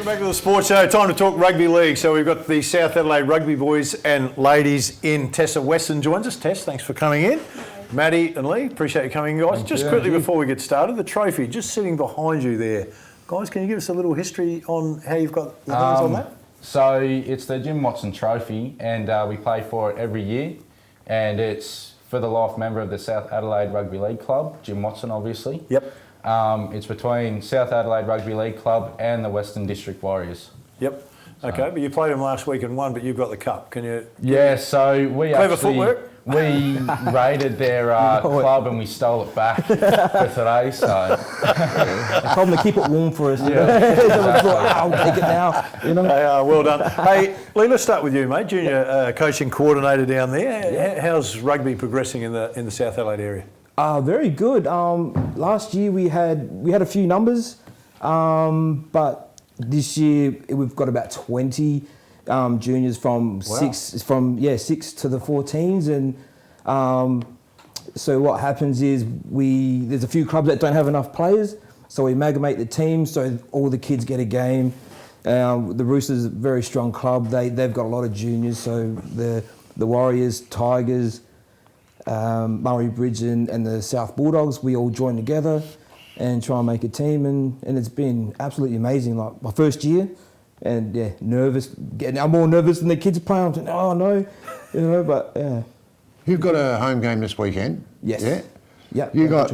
Back to the sports show. Time to talk rugby league. So we've got the South Adelaide rugby boys and ladies in. Tess Wesson joins us. Tess, thanks for coming in. Maddie and Leigh, appreciate you coming, guys. Just quickly before we get started, the trophy just sitting behind you there. Guys, can you give us a little history on how you've got the hands on that? So it's the Jim Watson Trophy, and we play for it every year, and it's for the life member of the South Adelaide Rugby League Club, Jim Watson, obviously. Yep. It's between South Adelaide Rugby League Club and the Western District Warriors. Yep. Okay, but you played them last week and won, but you've got the cup. Can you? Yeah, so we Clever actually footwork. we raided their club and we stole it back for today. So I told them to keep it warm for us. I'll take it now. You know. Hey, well done. Hey, Leigh, let's start with you, mate. Junior coaching coordinator down there. Yeah. How's rugby progressing in the South Adelaide area? Very good. Last year we had a few numbers, but this year we've got about 20 juniors from six to the 14s, and so what happens is there's a few clubs that don't have enough players, so we amalgamate the teams so all the kids get a game. The Roosters are a very strong club. They've got a lot of juniors, so the Warriors, Tigers, Murray Bridge and the South Bulldogs, we all join together and try and make a team, and it's been absolutely amazing. Like my first year, and yeah, nervous. I'm more nervous than the kids playing. I'm thinking, oh no, you know. But yeah. You've got a home game this weekend. Yes. Yeah. Yeah. You got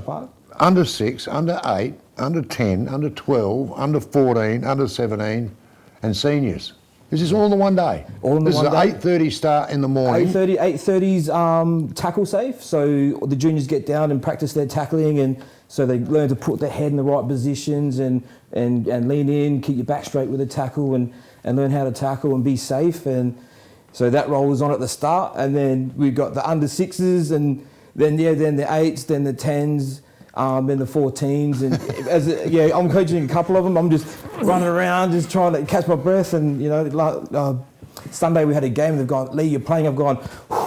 under 6, under 8, under 10, under 12, under 14, under 17, and seniors. This is all in the one day. All in the one day. This is an 8:30 start in the morning. 8:30's tackle safe. So the juniors get down and practice their tackling, and so they learn to put their head in the right positions and lean in, keep your back straight with the tackle, and learn how to tackle and be safe. And so that rolls on at the start, and then we've got the under 6s, and then the 8s, then the 10s. Then the 14s, and I'm coaching a couple of them. I'm just running around, just trying to catch my breath. And you know, like Sunday we had a game. They've gone, Leigh, you're playing. I've gone,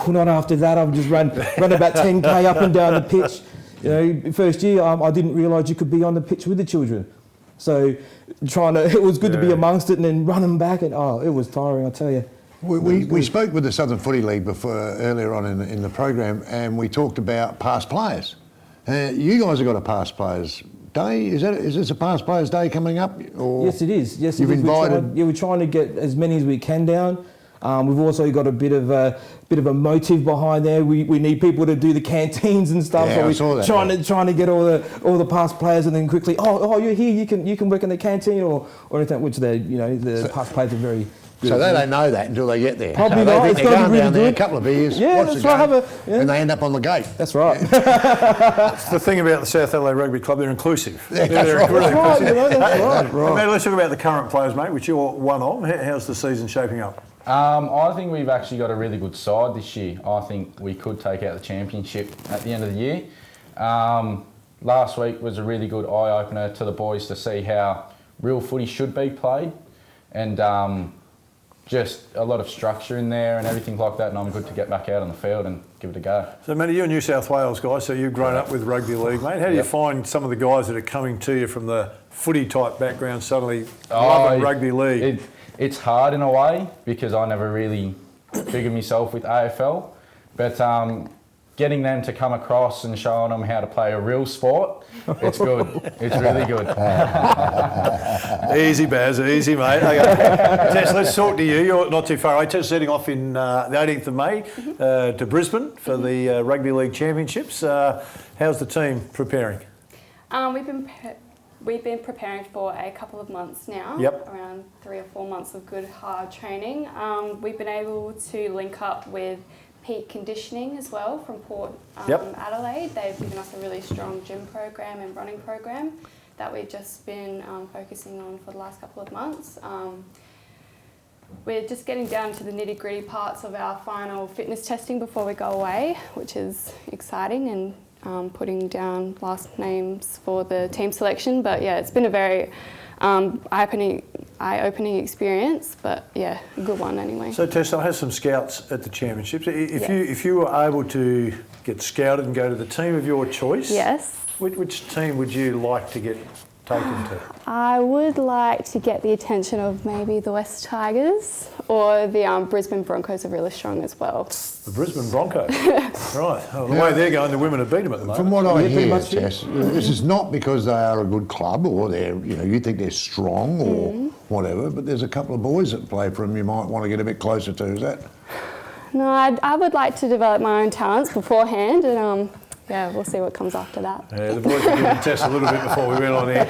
not after that. I've just run about 10k up and down the pitch. You know, first year I didn't realise you could be on the pitch with the children. So it was good to be amongst it, and then running back, and it was tiring, I tell you. We spoke with the Southern Footy League earlier on in the program, and we talked about past players. You guys have got a past players day. Is this a past players day coming up? Or yes, it is. Yes, you've invited. We're trying to get as many as we can down. We've also got a bit of a motive behind there. We need people to do the canteens and stuff. Yeah, so I saw that. Trying to get all the past players, and then quickly, you're here. You can work in the canteen or anything. Which the past players are very. So they don't know that until they get there. Probably so not. It's they're got to going be really down there, good. a couple of beers, yeah, watch that's the right. game, and they end up on the gate. That's right. That's the thing about the South Adelaide Rugby Club, they're inclusive. Yeah, They're that's really right. inclusive. That's right. Mate, let's talk about the current players, mate, which you're one of. How's the season shaping up? I think we've actually got a really good side this year. I think we could take out the championship at the end of the year. Last week was a really good eye-opener to the boys to see how real footy should be played, and just a lot of structure in there and everything like that, and I'm good to get back out on the field and give it a go. So, Matty, you're a New South Wales guy, so you've grown up with rugby league, mate. How do you find some of the guys that are coming to you from the footy-type background suddenly loving rugby league? It's hard in a way because I never really figured myself with AFL, but getting them to come across and showing them how to play a real sport, it's good. It's really good. Easy, Baz, easy, mate. Okay. Tess, let's talk to you. You're not too far away. Tess is heading off in the 18th of May to Brisbane for the Rugby League Championships. How's the team preparing? We've been preparing for a couple of months now. Yep. Around 3 or 4 months of good hard training. We've been able to link up with Peak Conditioning as well from Port Adelaide. They've given us a really strong gym program and running program that we've just been focusing on for the last couple of months. We're just getting down to the nitty-gritty parts of our final fitness testing before we go away, which is exciting, and putting down last names for the team selection. But yeah, it's been a very eye-opening experience, but yeah, a good one anyway. So Tess, I had some scouts at the championships. If you were able to get scouted and go to the team of your choice, yes, which team would you like to get take him to? I would like to get the attention of maybe the West Tigers, or the Brisbane Broncos are really strong as well. The Brisbane Broncos. Right. Well, the way they're going, the women have beat them at the moment. From what I pretty hear, much, yeah. Tess, this is not because they are a good club or they're, you think they're strong or whatever, but there's a couple of boys that play for them you might want to get a bit closer to, is that? No, I would like to develop my own talents beforehand, and yeah, we'll see what comes after that. Yeah, the boys were giving Tess a little bit before we went on air.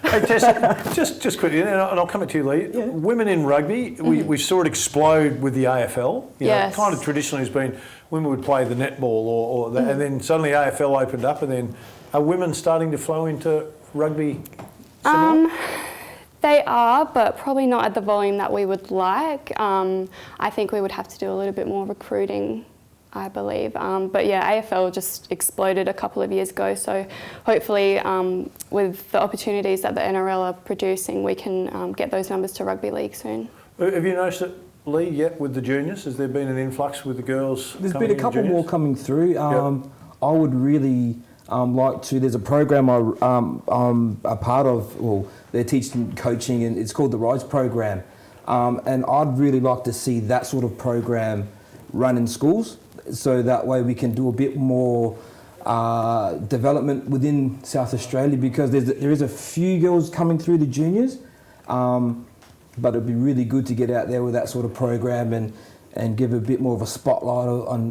Hey, Tess, just quickly, and I'll come back to you, Leigh. Yeah. Women in rugby, we saw it explode with the AFL. Yes. Kind of traditionally has been women would play the netball and then suddenly AFL opened up, and then are women starting to flow into rugby similar? They are, but probably not at the volume that we would like. I think we would have to do a little bit more recruiting, I believe. But yeah, AFL just exploded a couple of years ago, so hopefully with the opportunities that the NRL are producing, we can get those numbers to rugby league soon. Have you noticed it, Leigh, yet with the juniors? Has there been an influx with the girls? There's been a couple more coming through. I would really like to. There's a program I'm a part of. Well, they're teaching coaching, and it's called the Rise program. And I'd really like to see that sort of program run in schools, so that way we can do a bit more development within South Australia, because there is a few girls coming through the juniors, but it'd be really good to get out there with that sort of program and give a bit more of a spotlight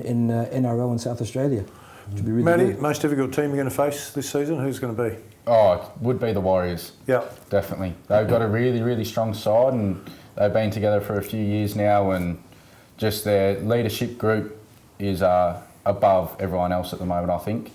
in NRL in South Australia. Which would be really Matty, good. most difficult team you're going to face this season? Who's going to be? Oh, it would be the Warriors. Yeah. Definitely. They've got a really, really strong side, and they've been together for a few years now, and just their leadership group is above everyone else at the moment, I think.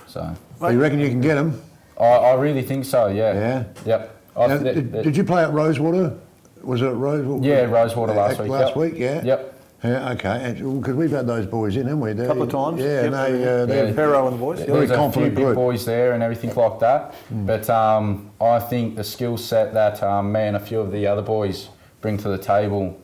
So. You reckon you can get them? I really think so, yeah. Yeah? Yep. Now, did you play at Rosewater? Was it at Rosewater? Yeah, Rosewater last week. Last week, yeah? Yep. Yeah, okay. Because we've had those boys in, haven't we? A couple of times. Yeah, yep. they're Perro and the boys. very There's a few confident big group. boys there and everything like that. But I think the skill set that me and a few of the other boys bring to the table,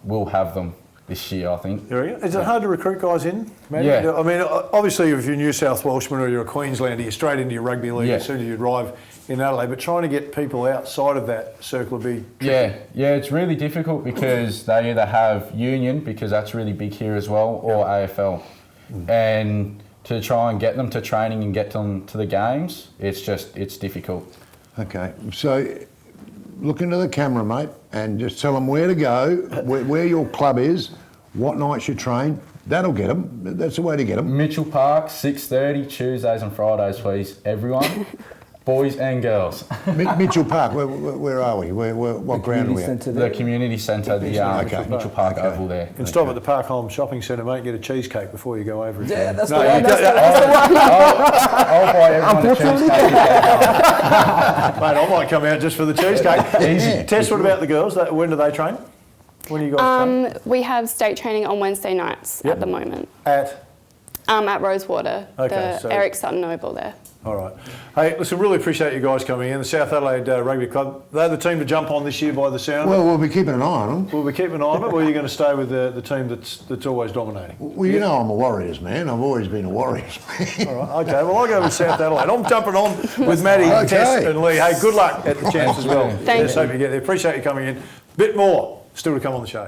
we'll have them this year, I think. Is it hard to recruit guys in, Matty? Yeah. I mean, obviously, if you're New South Welshman or you're a Queenslander, you're straight into your rugby league as soon as you arrive in Adelaide. But trying to get people outside of that circle would be tricky. Yeah, it's really difficult because they either have union, because that's really big here as well, or AFL. And to try and get them to training and get them to the games, it's difficult. Okay, so look into the camera, mate, and just tell them where to go, where your club is, what nights you train. That'll get them. That's the way to get them. Mitchell Park, 6:30, Tuesdays and Fridays, please, everyone. Boys and girls. Mitchell Park, where are we? What ground are we at? The community centre, the Mitchell Park Oval there. You can stop at the Park Holme Shopping Centre, mate, and get a cheesecake before you go over it. Yeah, that's No, the one. you That's don't- the one. I'll buy everyone a cheesecake. Mate, I might come out just for the cheesecake. Easy. Tess, what about the girls? When do they train? When are you guys train? We have state training on Wednesday nights at the moment. At Rosewater, Okay, so- Eric Sutton Oval there. All right. Hey, listen, really appreciate you guys coming in. The South Adelaide Rugby Club, they're the team to jump on this year by the sound. Well, we'll be keeping an eye on them. Will we keep an eye on it, or are you going to stay with the team that's always dominating? Well, you know I'm a Warriors man. I've always been a Warriors man. All right, okay. Well, I'll go with South Adelaide. I'm jumping on with Matty, Okay. Tess and Leigh. Hey, good luck at the chance as well. Thank Let's you. hope you get there. Appreciate you coming in. Bit more still to come on the show.